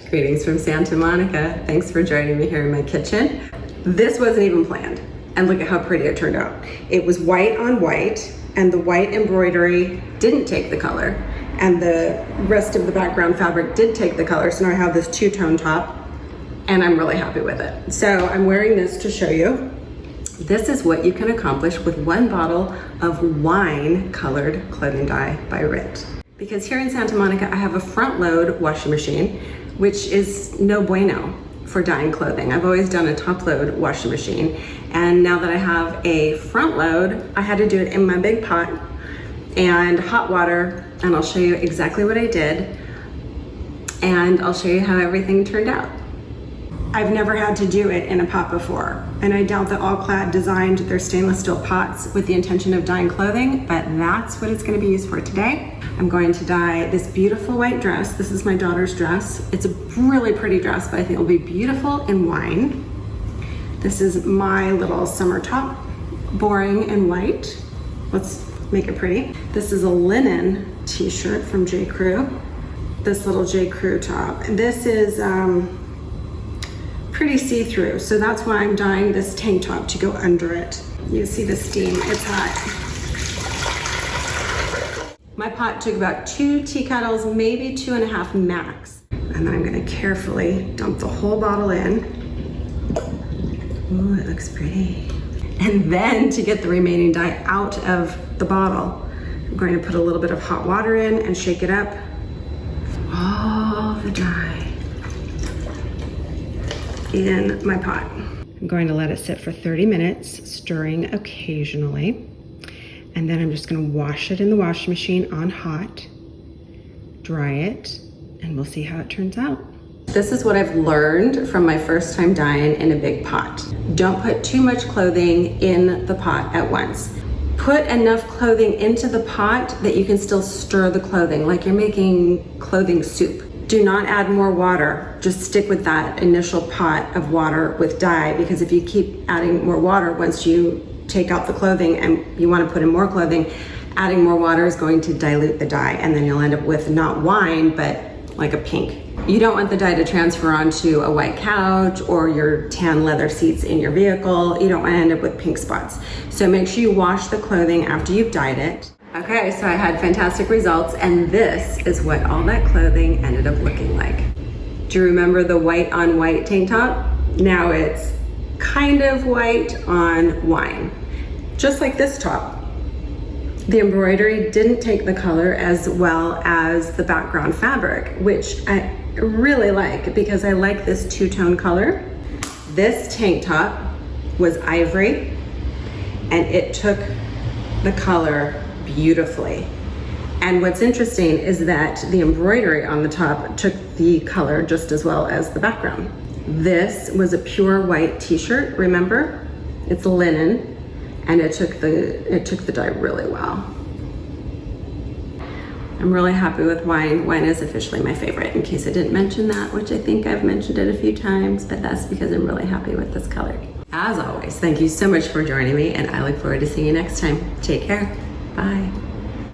Greetings from Santa Monica. Thanks for joining me here in my kitchen. This wasn't even planned, and look at how pretty it turned out. It was white on white, and the white embroidery didn't take the color, and the rest of the background fabric did take the color, so now I have this two-tone top, and I'm really happy with it. So I'm wearing this to show you. This is what you can accomplish with one bottle of wine-colored clothing dye by Rit. Because here in Santa Monica, I have a front-load washing machine, which is no bueno for dyeing clothing. I've always done a top-load washing machine, and now that I have a front-load, I had to do it in my big pot and hot water, and I'll show you exactly what I did, and I'll show you how everything turned out. I've never had to do it in a pot before, and I doubt that All Clad designed their stainless steel pots with the intention of dyeing clothing, but that's what it's going to be used for today. I'm going to dye this beautiful white dress. This is my daughter's dress. It's a really pretty dress, but I think it'll be beautiful in wine. This is my little summer top, boring and white. Let's make it pretty. This is a linen t-shirt from J. Crew. This little J. Crew top. This is pretty see-through, so that's why I'm dyeing this tank top to go under it. You see the steam, it's hot. My pot took about 2 tea kettles, maybe 2.5 max. And then I'm gonna carefully dump the whole bottle in. Ooh, it looks pretty. And then to get the remaining dye out of the bottle, I'm going to put a little bit of hot water in and shake it up. All the dye in my pot. I'm going to let it sit for 30 minutes, stirring occasionally. And then I'm just gonna wash it in the washing machine on hot, dry it, and we'll see how it turns out. This is what I've learned from my first time dyeing in a big pot. Don't put too much clothing in the pot at once. Put enough clothing into the pot that you can still stir the clothing, like you're making clothing soup. Do not add more water. Just stick with that initial pot of water with dye, because if you keep adding more water, once you take out the clothing and you want to put in more clothing, adding more water is going to dilute the dye, and then you'll end up with not wine, but like a pink. You don't want the dye to transfer onto a white couch or your tan leather seats in your vehicle. You don't want to end up with pink spots. So make sure you wash the clothing after you've dyed it. Okay, so I had fantastic results, and this is what all that clothing ended up looking like. Do you remember the white on white tank top? Now it's kind of white on wine, just like this top. The embroidery didn't take the color as well as the background fabric, which I really like because I like this two-tone color. This tank top was ivory, and it took the color beautifully. And what's interesting is that the embroidery on the top took the color just as well as the background. This was a pure white t-shirt, remember? It's linen, and it took the dye really well. I'm really happy with wine. Wine is officially my favorite, in case I didn't mention that, which I think I've mentioned it a few times, but that's because I'm really happy with this color. As always, thank you so much for joining me, and I look forward to seeing you next time. Take care. Bye.